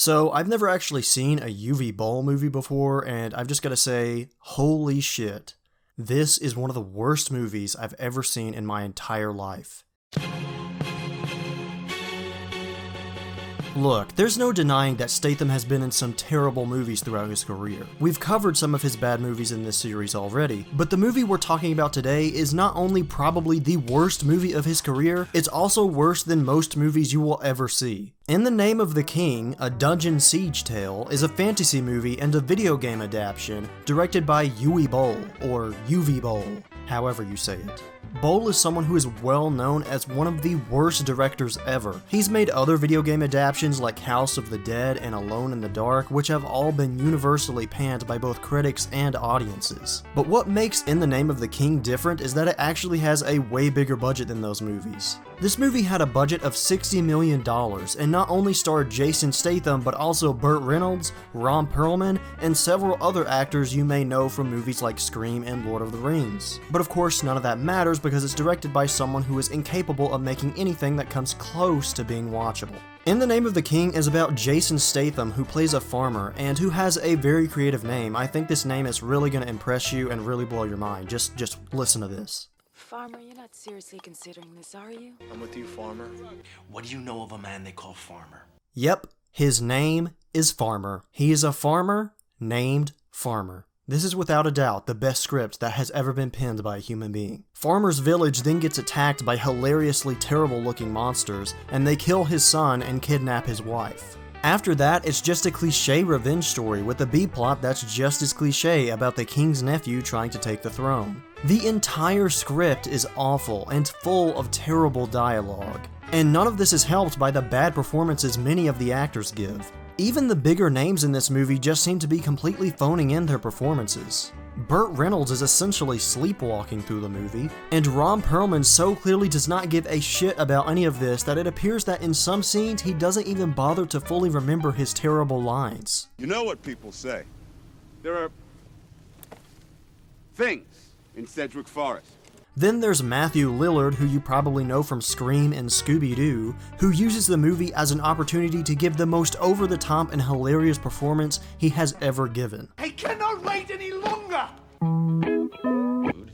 So, I've never actually seen a Uwe Boll movie before, and I've just gotta say, holy shit. This is one of the worst movies I've ever seen in my entire life. Look, there's no denying that Statham has been in some terrible movies throughout his career. We've covered some of his bad movies in this series already, but the movie we're talking about today is not only probably the worst movie of his career, it's also worse than most movies you will ever see. In the Name of the King, a dungeon siege tale, is a fantasy movie and a video game adaptation directed by Uwe Boll, or Uwe Boll, however you say it. Boll is someone who is well known as one of the worst directors ever. He's made other video game adaptations like House of the Dead and Alone in the Dark, which have all been universally panned by both critics and audiences. But what makes In the Name of the King different is that it actually has a way bigger budget than those movies. This movie had a budget of $60 million and not only starred Jason Statham but also Burt Reynolds, Ron Perlman, and several other actors you may know from movies like Scream and Lord of the Rings. But of course none of that matters because it's directed by someone who is incapable of making anything that comes close to being watchable. In the Name of the King is about Jason Statham, who plays a farmer and who has a very creative name. I think this name is really going to impress you and really blow your mind. Just listen to this. Farmer, you're not seriously considering this, are you? I'm with you, Farmer. What do you know of a man they call Farmer? Yep, his name is Farmer. He is a farmer named Farmer. This is without a doubt the best script that has ever been penned by a human being. Farmer's village then gets attacked by hilariously terrible looking monsters, and they kill his son and kidnap his wife. After that, it's just a cliche revenge story with a B-plot that's just as cliche about the king's nephew trying to take the throne. The entire script is awful and full of terrible dialogue, and none of this is helped by the bad performances many of the actors give. Even the bigger names in this movie just seem to be completely phoning in their performances. Burt Reynolds is essentially sleepwalking through the movie, and Ron Perlman so clearly does not give a shit about any of this that it appears that in some scenes he doesn't even bother to fully remember his terrible lines. You know what people say. There are things in Sedgwick Forest. Then there's Matthew Lillard, who you probably know from Scream and Scooby-Doo, who uses the movie as an opportunity to give the most over-the-top and hilarious performance he has ever given. I cannot wait any longer!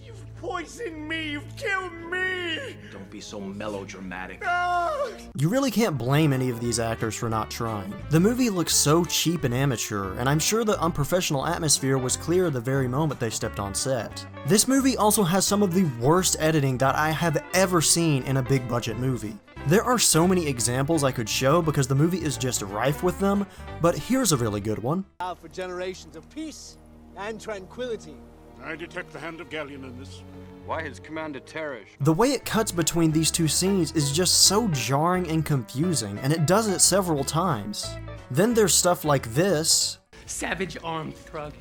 You've poisoned me! You've killed me! Don't be so melodramatic. No! You really can't blame any of these actors for not trying. The movie looks so cheap and amateur, and I'm sure the unprofessional atmosphere was clear the very moment they stepped on set. This movie also has some of the worst editing that I have ever seen in a big budget movie. There are so many examples I could show because the movie is just rife with them, but here's a really good one. For generations of peace and tranquility. I detect the hand of Galleon in this. Why his Commander Teresh? The way it cuts between these two scenes is just so jarring and confusing, and it does it several times. Then there's stuff like this. Savage armed thrug.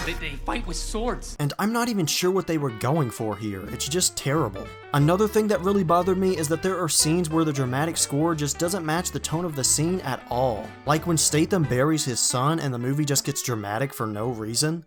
They fight with swords. And I'm not even sure what they were going for here. It's just terrible. Another thing that really bothered me is that there are scenes where the dramatic score just doesn't match the tone of the scene at all. Like when Statham buries his son and the movie just gets dramatic for no reason.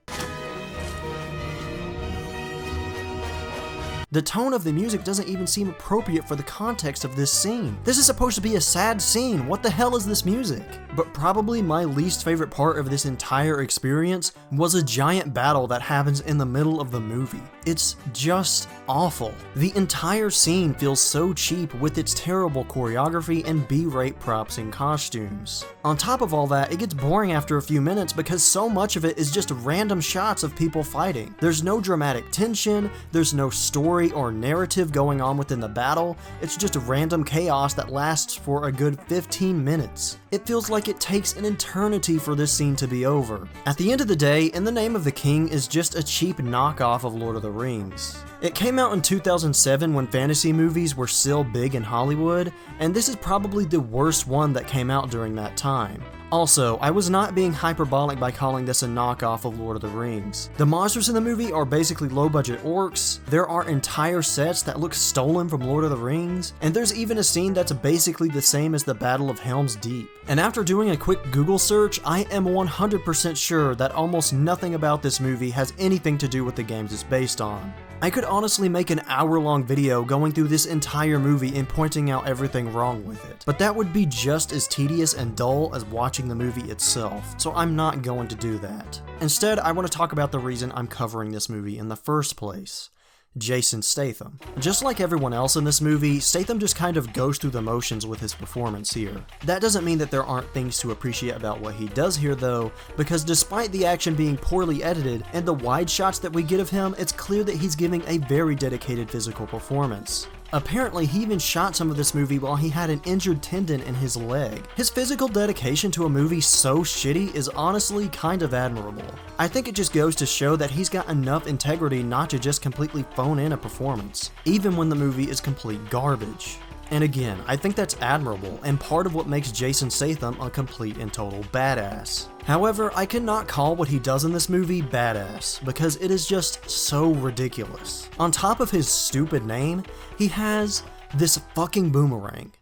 The tone of the music doesn't even seem appropriate for the context of this scene. This is supposed to be a sad scene. What the hell is this music? But probably my least favorite part of this entire experience was a giant battle that happens in the middle of the movie. It's just awful. The entire scene feels so cheap with its terrible choreography and B-rate props and costumes. On top of all that, it gets boring after a few minutes because so much of it is just random shots of people fighting. There's no dramatic tension, there's no story or narrative going on within the battle, it's just random chaos that lasts for a good 15 minutes. It feels like it takes an eternity for this scene to be over. At the end of the day, In the Name of the King is just a cheap knockoff of Lord of the Rings. It came out in 2007 when fantasy movies were still big in Hollywood, and this is probably the worst one that came out during that time. Also, I was not being hyperbolic by calling this a knockoff of Lord of the Rings. The monsters in the movie are basically low-budget orcs, there are entire sets that look stolen from Lord of the Rings, and there's even a scene that's basically the same as the Battle of Helm's Deep. And after doing a quick Google search, I am 100% sure that almost nothing about this movie has anything to do with the games it's based on. I could honestly make an hour-long video going through this entire movie and pointing out everything wrong with it, but that would be just as tedious and dull as watching the movie itself, so I'm not going to do that. Instead, I want to talk about the reason I'm covering this movie in the first place. Jason Statham. Just like everyone else in this movie, Statham just kind of goes through the motions with his performance here. That doesn't mean that there aren't things to appreciate about what he does here though, because despite the action being poorly edited and the wide shots that we get of him, it's clear that he's giving a very dedicated physical performance. Apparently, he even shot some of this movie while he had an injured tendon in his leg. His physical dedication to a movie so shitty is honestly kind of admirable. I think it just goes to show that he's got enough integrity not to just completely phone in a performance, even when the movie is complete garbage. And again, I think that's admirable and part of what makes Jason Statham a complete and total badass. However, I cannot call what he does in this movie badass, because it is just so ridiculous. On top of his stupid name, he has this fucking boomerang.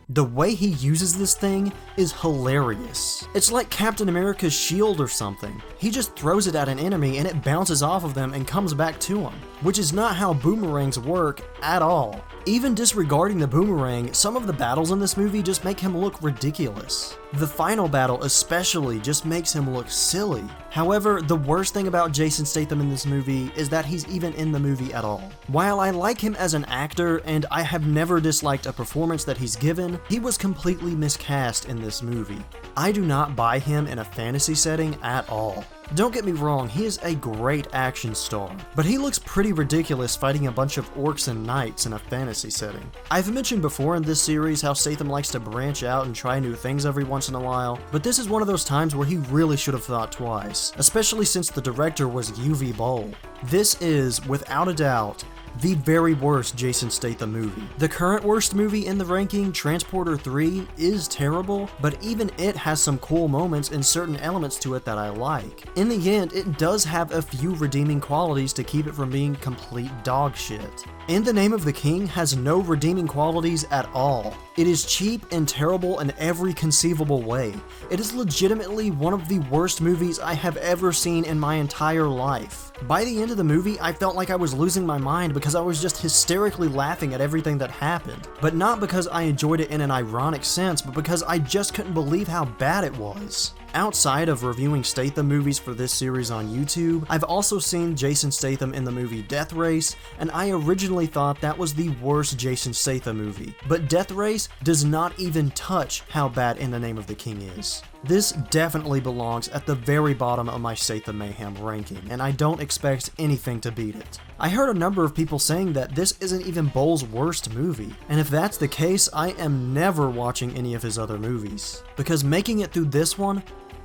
The way he uses this thing is hilarious. It's like Captain America's shield or something. He just throws it at an enemy and it bounces off of them and comes back to him, which is not how boomerangs work at all. Even disregarding the boomerang, some of the battles in this movie just make him look ridiculous. The final battle especially just makes him look silly. However, the worst thing about Jason Statham in this movie is that he's even in the movie at all. While I like him as an actor and I have never disliked a performance that he's given, he was completely miscast in this movie. I do not buy him in a fantasy setting at all. Don't get me wrong, he is a great action star, but he looks pretty ridiculous fighting a bunch of orcs and knights in a fantasy setting. I've mentioned before in this series how Statham likes to branch out and try new things every once in a while, but this is one of those times where he really should have thought twice, especially since the director was Uwe Boll. This is, without a doubt, the very worst Jason Statham movie. The current worst movie in the ranking, Transporter 3, is terrible, but even it has some cool moments and certain elements to it that I like. In the end, it does have a few redeeming qualities to keep it from being complete dog shit. In the Name of the King has no redeeming qualities at all. It is cheap and terrible in every conceivable way. It is legitimately one of the worst movies I have ever seen in my entire life. By the end of the movie, I felt like I was losing my mind because I was just hysterically laughing at everything that happened. But not because I enjoyed it in an ironic sense, but because I just couldn't believe how bad it was. Outside of reviewing Statham movies for this series on YouTube, I've also seen Jason Statham in the movie Death Race, and I originally thought that was the worst Jason Statham movie. But Death Race does not even touch how bad In the Name of the King is. This definitely belongs at the very bottom of my Statham Mayhem ranking, and I don't expect anything to beat it. I heard a number of people saying that this isn't even Boll's worst movie, and if that's the case, I am never watching any of his other movies, because making it through this one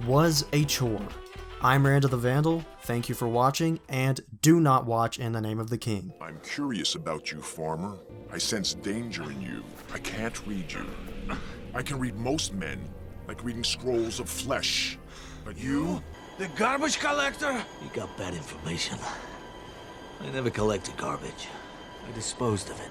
was a chore. I'm Randall the Vandal, thank you for watching, and do not watch In the Name of the King. I'm curious about you, farmer. I sense danger in you. I can't read you. I can read most men, like reading scrolls of flesh. But you? The garbage collector? You got bad information. I never collected garbage. I disposed of it.